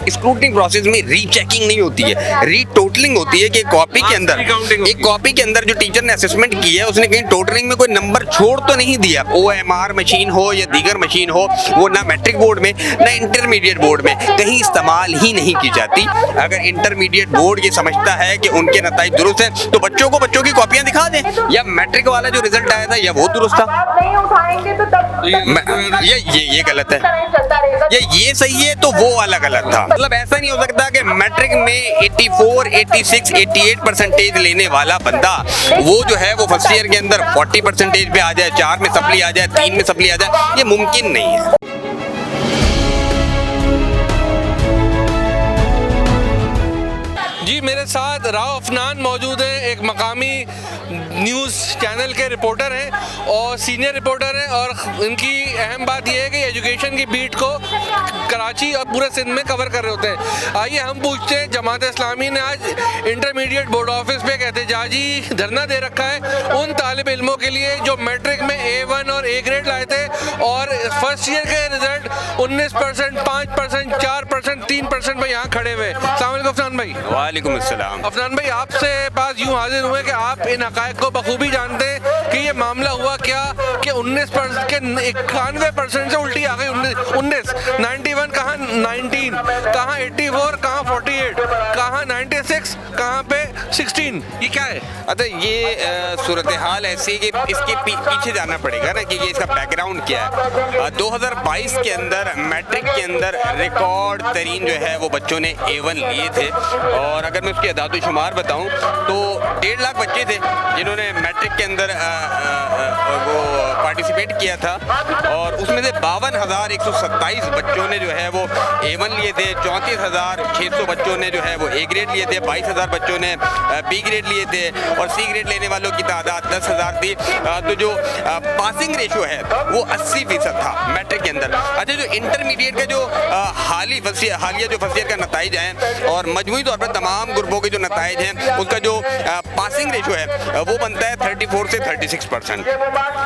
Scrutiny process में rechecking नहीं होती है, रीटोटलिंग होती है कि कॉपी के अंदर, एक कॉपी के अंदर जो टीचर ने असेसमेंट किया है उसने कहीं टोटलिंग में कोई नंबर छोड़ तो नहीं दिया। OMR मशीन हो या दीगर मशीन हो, वो ना मैट्रिक बोर्ड में ना इंटरमीडिएट बोर्ड में कहीं इस्तेमाल ही नहीं की जाती। अगर इंटरमीडिएट बोर्ड ये समझता है कि उनके नताइज दुरुस्त हैं तो बच्चों को बच्चों की कॉपियां दिखा दें, या मैट्रिक वाला जो रिजल्ट आया था या वो दुरुस्त था। नहीं उठाएंगे तो तब ये गलत है, ये सही है तो वो वाला गलत था। मतलब ऐसा नहीं हो सकता कि मैट्रिक में 84, 86, 88 परसेंटेज लेने वाला बंदा वो जो है वो फर्स्ट ईयर के अंदर 40 परसेंटेज पे आ जाए, 4 में सप्ली आ जाए, 3 में सप्ली आ जाए, ये मुमकिन नहीं है। जी, मेरे साथ राव अफनान मौजूद हैं, एक मकामी न्यूज़ चैनल के रिपोर्टर हैं और सीनियर रिपोर्टर हैं, और इनकी अहम बात यह है कि एजुकेशन की बीट को कराची और पूरे सिंध में कवर कर रहे होते हैं। आइए हम पूछते हैं, जमात इस्लामी ने आज इंटरमीडिएट बोर्ड ऑफिस पे एहतजाजी धरना दे रखा है उन तालिब इल्मों के लिए जो मैट्रिक में A1 और A ग्रेड लाए थे और फर्स्ट ईयर के रिजल्ट 19%, 5%, 4%, 3% पे यहाँ खड़े हुए। अस्सलाम वालेकुम अफनान भाई। वालेकुम अस्सलाम। अफनान भाई, आपसे पास यूँ हाजिर हुए कि आप इन हक़ाइक़ को बखूबी जानते हैं कि ये मामला हुआ क्या कि 19% के 91% से उल्टी आ गई। 19 91 कहाँ 19, कहाँ 84, कहाँ 48, कहाँ 96, कहाँ पे 16, ये क्या है? अच्छा, ये सूरत हाल ऐसी है कि इसके पीछे जाना पड़ेगा ना कि ये इसका बैकग्राउंड क्या है। 2022 के अंदर मैट्रिक के अंदर रिकॉर्ड तरीन जो है वो बच्चों ने A1 लिए थे, और अगर मैं उसकी अदाद शुमार बताऊं तो 1.5 लाख बच्चे थे जिन्होंने मैट्रिक के अंदर वो पार्टिसिपेट किया था, और उसमें से 52,127 बच्चों ने जो है वो A1 लिए थे, 34,600 बच्चों ने जो है वो A ग्रेड लिए थे, 22,000 बच्चों ने B ग्रेड लिए थे, और C ग्रेड लेने वालों की तादाद 10,000 थी। तो जो पासिंग रेशो है वो 80% था मैट्रिक के अंदर। अच्छा, जो इंटरमीडिएट का जो हालिया जो फर्स्ट ईयर का नताइज हैं और मजमूई तौर पर तमाम ग्रुपों के जो नताइज हैं उसका जो पासिंग रेशो है वो बनता है 34 से 36%।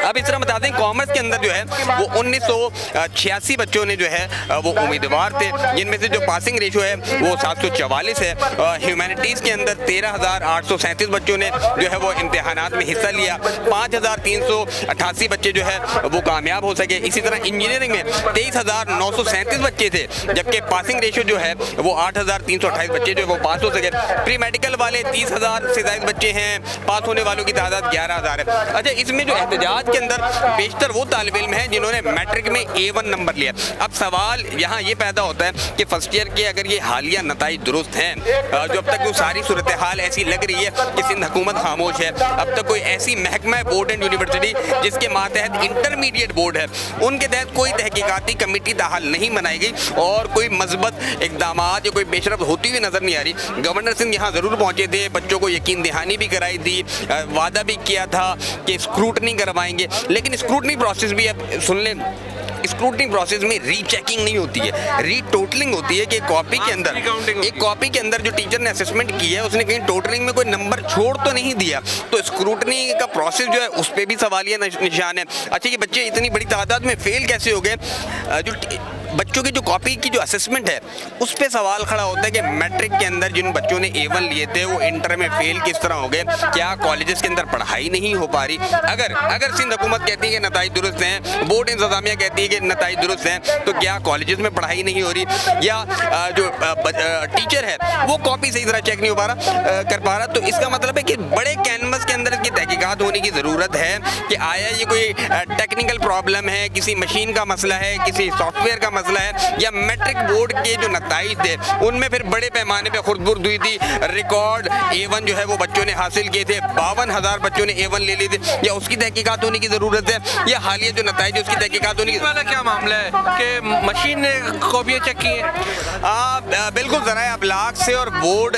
अब इस तरह बता दें, कॉमर्स के अंदर जो है वो 1986 बच्चों ने जो है वो उम्मीदवार थे, जिनमें से जो पासिंग रेशो है वो 744 है। ह्यूमैनिटीज़ के अंदर 13,837 बच्चों ने जो है वो इम्तिहानात में हिस्सा लिया, 5,388 बच्चे जो है वो कामयाब हो सके। इसी तरह इंजीनियरिंग में 23,937 बच्चे थे, जबकि पासिंग रेशो जो है वो 8,328 बच्चे जो वो पास हो सके। प्री मेडिकल वाले 30,000 से ज़्यादा बच्चे हैं, पास होने वालों की तादाद 11,000 है। अच्छा, इसमें जो एहतजाज के अंदर बेशतर वो तालिब इल्म हैं जिन्होंने मैट्रिक में A1 नंबर लिया। अब सवाल यहाँ ये पैदा होता है कि फर्स्ट ईयर के अगर ये हालिया नताइज दुरुस्त हैं, जो अब तक वो सारी सूरत हाल ऐसी लग रही है कि सिंध हुकूमत खामोश है, अब तक कोई ऐसी महकमा बोर्ड एंड यूनिवर्सिटी जिसके मातहत इंटरमीडिएट बोर्ड है उनके तहत कोई तहकीकाती कमेटी ताहाल नहीं बनाई गई और कोई मजबूत इकदाम या कोई पेशरफ होती हुई नजर नहीं आ रही। गवर्नर सिंह यहाँ ज़रूर पहुँचे थे, बच्चों को यकीन दहानी भी कराई थी, वादा भी किया था कि स्क्रूटनी करवाएंगे, लेकिन स्क्रूटनी प्रोसेस भी अब सुन लें, स्क्रूटनी प्रोसेस में रीचेकिंग नहीं होती है, रीटोटलिंग होती है कि कॉपी के अंदर, एक कॉपी के अंदर जो टीचर ने असेसमेंट किया है उसने कहीं टोटलिंग में कोई नंबर छोड़ तो नहीं दिया, तो स्क्रूटनी का प्रोसेस जो है उस पर भी सवालिया निशान है। अच्छा, ये बच्चे इतनी बड़ी तादाद में फेल कैसे हो गए? जो बच्चों की जो कॉपी की जो असेसमेंट है उस पर सवाल खड़ा होता है कि मैट्रिक के अंदर जिन बच्चों ने A1 लिए थे वो इंटर में फेल किस तरह हो गए? क्या कॉलेजेस के अंदर पढ़ाई नहीं हो पा रही? अगर सिंध हुकूमत कहती है कि नताइज दुरुस्त हैं, बोर्ड इंतजामिया कहती है कि नताइज दुरुस्त हैं, तो क्या कॉलेजेस में पढ़ाई नहीं हो रही, या जो टीचर है वो कॉपी सही तरह चेक नहीं हो कर पा रहा? तो इसका मतलब है कि बड़े कैनवस के अंदर इसकी तहकीकात होने की ज़रूरत है कि आया ये कोई टेक्निकल प्रॉब्लम है, किसी मशीन का मसला है, किसी सॉफ्टवेयर का मसला है, या मैट्रिक बोर्ड के जो नताइज थे उनमें फिर बड़े पैमाने पे खुर्दबुर्द हुई थी। रिकॉर्ड A1 जो है वो बच्चों ने हासिल किए थे, 52,000 बच्चों ने A1 ले लिए थे, या उसकी तहकीकात होने की ज़रूरत है, या हालिया जो नताइज उसकी तहकीकात होने की वाला क्या मामला है कि मशीन ने कॉपियाँ चेक की हैं? बिल्कुल, ज़राए अबलाग से और बोर्ड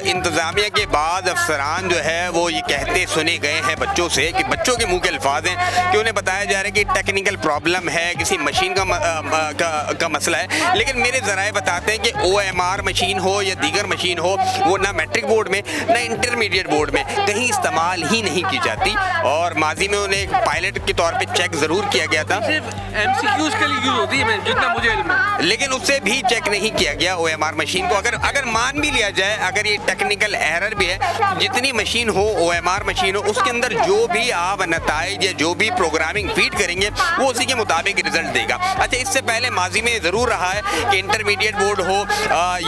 इंतज़ामिया के बाद अफसरान जो है वो ये कहते सुने गए हैं बच्चों से कि बच्चों के मुँह के अल्फाज हैं कि उन्हें बताया जा रहा है कि टेक्निकल प्रॉब्लम है, किसी मशीन का का मसला है, लेकिन मेरे ज़राए बताते हैं कि OMR मशीन हो या दीगर मशीन हो, वो ना मैट्रिक बोर्ड में ना इंटरमीडिएट बोर्ड में कहीं इस्तेमाल ही नहीं की जाती। और माजी में उन्हें एक पायलट के तौर पे चेक ज़रूर किया गया था, सिर्फ MCQs के लिए यूज होती है, जितना मुझे इल्म है, लेकिन उससे भी चेक नहीं किया गया OMR मशीन को। अगर मान भी लिया जाए, अगर ये टेक्निकल एरर भी है, जितनी मशीन हो, OMR मशीन हो, उसके अंदर जो भी आप नताइज या जो भी प्रोग्रामिंग फीड करेंगे वो उसी के मुताबिक रिजल्ट देगा। अच्छा, इससे पहले माजी में ज़रूर रहा है कि इंटरमीडिएट बोर्ड हो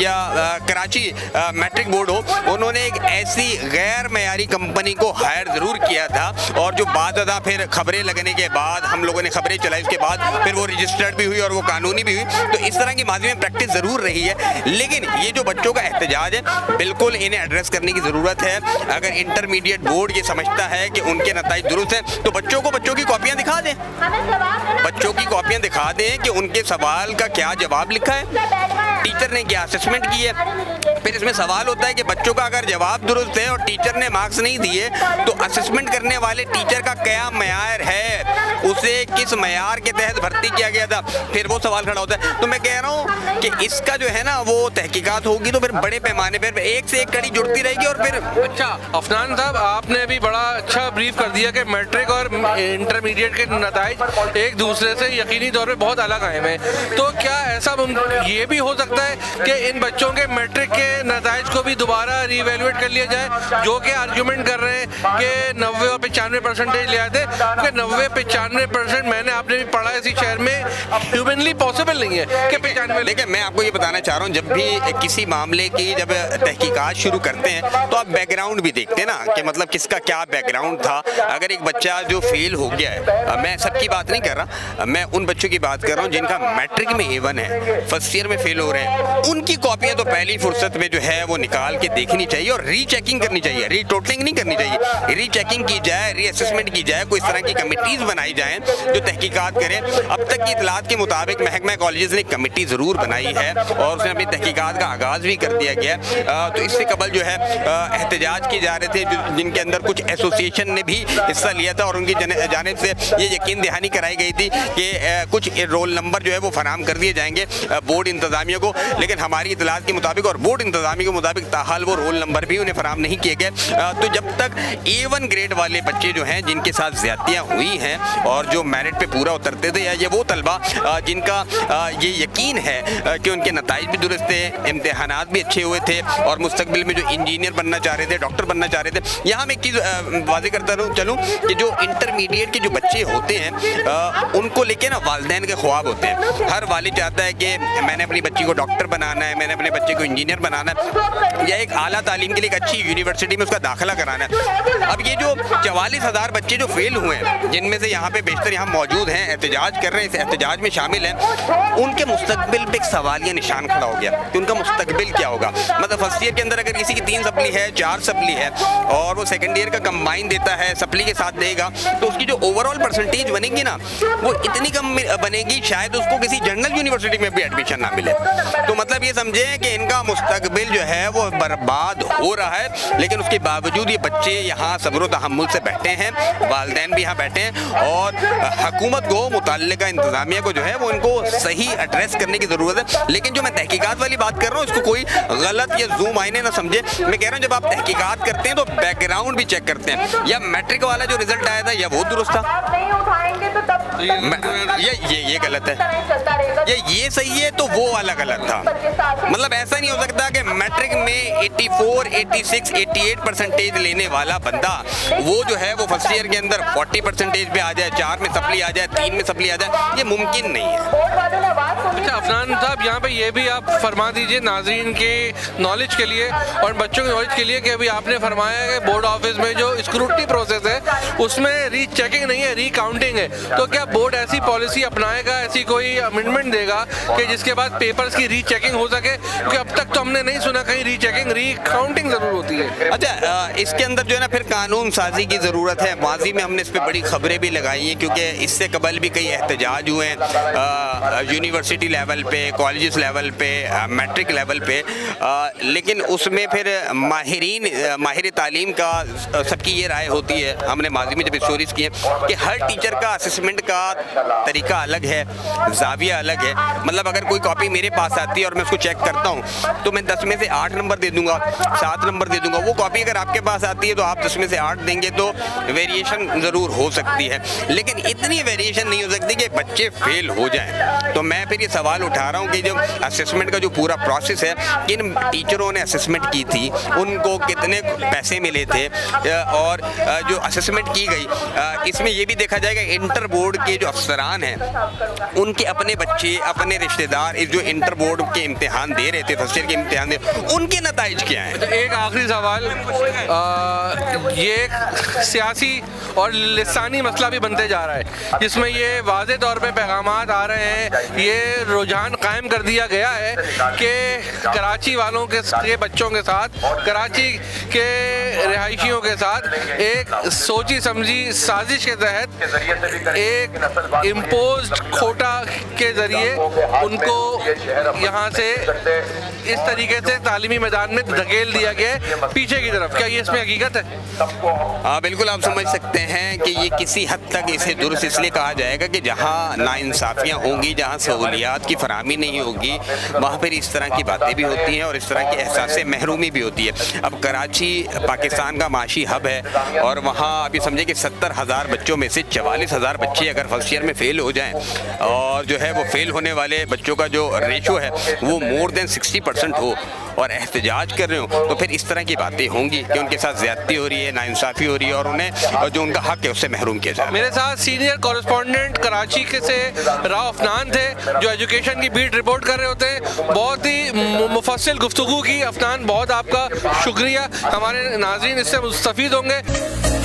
या कराची मैट्रिक बोर्ड हो, उन्होंने एक ऐसी गैर मयारी कंपनी को हायर ज़रूर किया था, और जो बाद फिर खबरें लगने के बाद, हम लोगों ने खबरें चलाई, उसके बाद फिर वो रजिस्टर्ड भी हुई और वो कानूनी भी हुई। तो इस तरह की माजी में प्रैक्टिस ज़रूर रही है, लेकिन ये जो बच्चों का एहतजाज है, बिल्कुल इन्हें एड्रेस करने की ज़रूरत है। अगर इंटरमीडिएट बोर्ड ये समझता है कि उनके नताइज दुरुस्त हैं, तो बच्चों को बच्चों की कॉपियाँ दिखा दें, बच्चों की कॉपियाँ दिखा दें कि उनके सवाल का क्या जवाब लिखा है, टीचर ने क्या असेसमेंट की है। फिर इसमें सवाल होता है कि बच्चों का अगर जवाब दुरुस्त है और टीचर ने मार्क्स नहीं दिए, तो असेसमेंट करने वाले टीचर का क्या मयार है, उसे किस मयार के तहत भर्ती किया गया था, फिर वो सवाल खड़ा होता है। तो मैं कह रहा हूँ कि इसका जो है ना वो तहकीकात होगी, तो फिर बड़े पैमाने पर एक से एक कड़ी जुड़ती रहेगी। और फिर अच्छा अफनान साहब, आपने भी बड़ा अच्छा ब्रीफ कर दिया कि मैट्रिक और इंटरमीडिएट के नताइज एक दूसरे से यकीनी तौर पे बहुत अलग आए हैं। तो क्या ऐसा ये भी हो सकता है कि इन बच्चों के मैट्रिक के नताइज को भी दोबारा रीवैल्यूएट कर लिया जाए, जो कि आर्ग्यूमेंट कर रहे हैं कि 90 और 95% ले आए थे, क्योंकि 90-95% मैंने आपने भी पढ़ा इसी शहर में ह्यूमनली पॉसिबल नहीं है कि 95। देखिए, मैं आपको ये बताना चाह रहा हूँ, जब भी किसी मामले की जब तहकीकात शुरू करते हैं तो आप बैकग्राउंड भी देखते हैं ना, कि मतलब किसका क्या बैकग्राउंड था। अगर एक बच्चा जो फेल हो गया है, मैं सबकी बात नहीं कर रहा, मैं उन बच्चों की बात कर रहा हूँ जिनका मैट्रिक में A1 है, फर्स्ट ईयर में फेल हो रहे हैं, उनकी कॉपियाँ तो पहली फुर्सत में जो है वो निकाल के देखनी चाहिए और रीचेकिंग करनी चाहिए, रीटोटलिंग नहीं करनी चाहिए, रीचेकिंग की जाए, रीअसेसमेंट की जाए, कोई इस तरह की कमिटीज़ बनाई जाएँ जो तहकीकात करें। अब तक की इतलात के मुताबिक महकमा कॉलेजेस ने कमेटी ज़रूर बनाई है और उसने अपनी तहकीकात का आगाज़ भी कर दिया गया है। तो इससे कबल जो है एहतजाज किए जा रहे थे, जिनके अंदर कुछ एसोसिएशन ने भी हिस्सा लिया था और उनकी जानिब से ये यकीन दहानी कराई गई थी कि कुछ रोल नंबर जो है वो फराम कर दिए जाएंगे बोर्ड इंतज़ामिया को, लेकिन हमारी इतलात के मुताबिक और बोर्ड इंतज़ामिया के मुताबिक ताहाल वो रोल नंबर भी उन्हें फराम नहीं किए गए। तो जब तक A1 ग्रेड वाले बच्चे जो हैं जिनके साथ ज़्यादतियाँ हुई हैं और जो मेरिट पे पूरा उतरते थे, या ये वो तलबा जिनका ये यकीन है कि उनके नताइज भी दुरुस्त थे, इम्तिहानात भी अच्छे हुए थे और मुस्तकबिल में जो इंजीनियर बनना चाह रहे थे, डॉक्टर बनना चाह रहे थे। यहाँ मैं एक चीज़ वाज़ेह करता चलूँ कि जो इंटरमीडिएट के जो बच्चे होते हैं उनको लेके ना वालिदैन के ख्वाब होते हैं। हर वालिद चाहता है कि मैंने अपनी बच्ची को डॉक्टर बनाना है, मैंने अपने बच्चे को इंजीनियर बनाना है, या एक आला तालीम के लिए एक अच्छी यूनिवर्सिटी में उसका दाखिला कराना है। अब ये जो 44,000 बच्चे जो फेल हुए हैं, जिनमें से यहाँ पे बेशतर यहाँ मौजूद हैं, एहतजाज कर रहे हैं, इस एहतजाज में शामिल हैं, उनके मुस्तकबिल पे एक सवालिया निशान खड़ा हो गया कि उनका मुस्तकबिल क्या होगा। मतलब फर्स्ट ईयर के अंदर अगर किसी की 3 सप्ली है, 4 सप्ली है और वो सेकंड ईयर का कंबाइन देता है, सप्ली के साथ देगा, तो उसकी जो ओवरऑल परसेंटेज बनेगी ना वो इतनी कम बनेगी शायद उसको किसी जनरल यूनिवर्सिटी में भी एडमिशन ना मिले। तो मतलब ये समझे कि इनका मुस्तकबिल जो है वो बर्बाद हो रहा है, लेकिन उसके बावजूद ये बच्चे यहाँ सब्र तहम्मुल से बैठे हैं, वालिदैन भी यहाँ बैठे हैं और हुकूमत को, मुतल्लिका इंतज़ामिया को जो है वो इनको सही एड्रेस करने की ज़रूरत है। लेकिन जो मैं तहकीकात वाली बात कर रहा हूँ, इसको कोई गलत या जूम आईने ना समझे। मैं कह रहा हूँ जब आप तहकीकात करते हैं तो बैकग्राउंड भी चेक करते हैं, या मैट्रिक वाला जो रिजल्ट आया था या वो दुरुस्त था, ये गलत है, ये सही है तो वो वाला गलत था। मतलब ऐसा नहीं हो सकता कि मैट्रिक में 84, 86, 88% लेने वाला बंदा वो जो है वो फर्स्ट ईयर के अंदर 40% पे आ जाए, 4 में सप्ली आ जाए, 3 में सप्ली आ जाए, ये मुमकिन नहीं है। अच्छा अफनान साहब, यहाँ पे ये भी आप फरमा दीजिए नाज़रीन के नॉलेज के लिए और बच्चों के नॉलेज के लिए कि अभी आपने फरमाया है कि बोर्ड ऑफिस में जो स्क्रूटनी प्रोसेस है उसमें रीचेकिंग नहीं है, रीकाउंटिंग है। तो क्या बोर्ड ऐसी पॉलिसी अपनाएगा, ऐसी कोई अमेंडमेंट देगा कि जिसके बाद पेपर्स की रीचेकिंग हो सके, क्योंकि अब तक तो हमने नहीं सुना कहीं रीचेकिंग, रीकाउंटिंग ज़रूर होती है। अच्छा, इसके अंदर जो है ना फिर कानून साजी की ज़रूरत है। माजी में हमने इस पर बड़ी खबरें भी लगाई हैं, क्योंकि इससे कबल भी कई एहतजाज हुए हैं यूनिवर्सिटी लेवल पे, कॉलेजेस लेवल पे, मैट्रिक लेवल पे, लेकिन उसमें फिर माहिर तालीम का सबकी ये राय होती है, हमने माजी में जब स्टोरीज की हैं कि हर टीचर का असेसमेंट का तरीका अलग है, जाविया अलग है। मतलब अगर कोई कॉपी मेरे पास आती है और मैं उसको चेक करता हूँ तो मैं 10 में से 8 नंबर दे दूंगा, 7 नंबर दे दूंगा। वो कॉपी अगर आपके पास आती है तो आप 10 में से 8 देंगे, तो वेरिएशन ज़रूर हो सकती है, लेकिन इतनी वेरिएशन नहीं हो सकती कि बच्चे फेल हो जाएं। तो मैं फिर ये सवाल उठा रहा हूँ कि जो असेसमेंट का जो पूरा प्रोसेस है, किन टीचरों ने असेसमेंट की थी, उनको कितने पैसे मिले थे, और जो असेसमेंट की गई इसमें ये भी देखा जाएगा इंटर बोर्ड के जो अफसरान हैं उनके अपने बच्चे, अपने रिश्तेदार इस जो इंटर बोर्ड के इम्तिहान दे रहे थे, फर्स्ट ईयर के इम्तिहान दे, उनके नताइज क्या हैं? एक आखिरी सवाल, ये एक सियासी और लिसानी मसला भी बनते जा रहा है, जिसमें ये वाज़े तौर पे पैगामात आ रहे हैं, ये रुझान कायम कर दिया गया है कि कराची वालों के बच्चों के साथ, कराची के रिहायशियों के साथ एक सोची समझी साजिश के तहत एक इम्पोज्ड कोटा के ज़रिए उनको यहाँ से इस तरीके से तालीमी मैदान में धकेल दिया गया है पीछे की तरफ। क्या ये इसमें हकीकत है? हाँ बिल्कुल, आप समझ सकते हैं कि ये किसी हद तक इसे दुरुस्त इसलिए कहा जाएगा कि जहाँ नाइंसाफ़ियाँ होंगी, जहाँ सहूलियात की फराहमी नहीं होगी, वहाँ पर इस तरह की बातें भी होती हैं और इस तरह की एहसास महरूमी भी होती है। अब कराची पाकिस्तान का माशी हब है और वहाँ आप ये समझे कि 70,000 बच्चों में से 44,000 बच्चे अगर फर्स्ट ईयर में फ़ेल हो जाएँ, और जो है वो फ़ेल होने वाले बच्चों का जो रेशो है वो मोर देन 60% हो और एहतजाज कर रहे हो, तो फिर इस तरह की बातें होंगी कि उनके साथ ज़्यादती हो रही है, नाइंसाफ़ी हो रही है और उन्हें जो उनका हक है उससे महरूम किया जाए। मेरे साथ सीनियर कॉरेस्पॉन्डेंट कराची के से राव अफनान थे, जो एजुकेशन की बीट रिपोर्ट कर रहे होते हैं। बहुत ही मुफस्सिल गुफ्तगू की। अफनान, बहुत आपका शुक्रिया। हमारे नाज़रीन इससे मुस्तफ़ीद होंगे।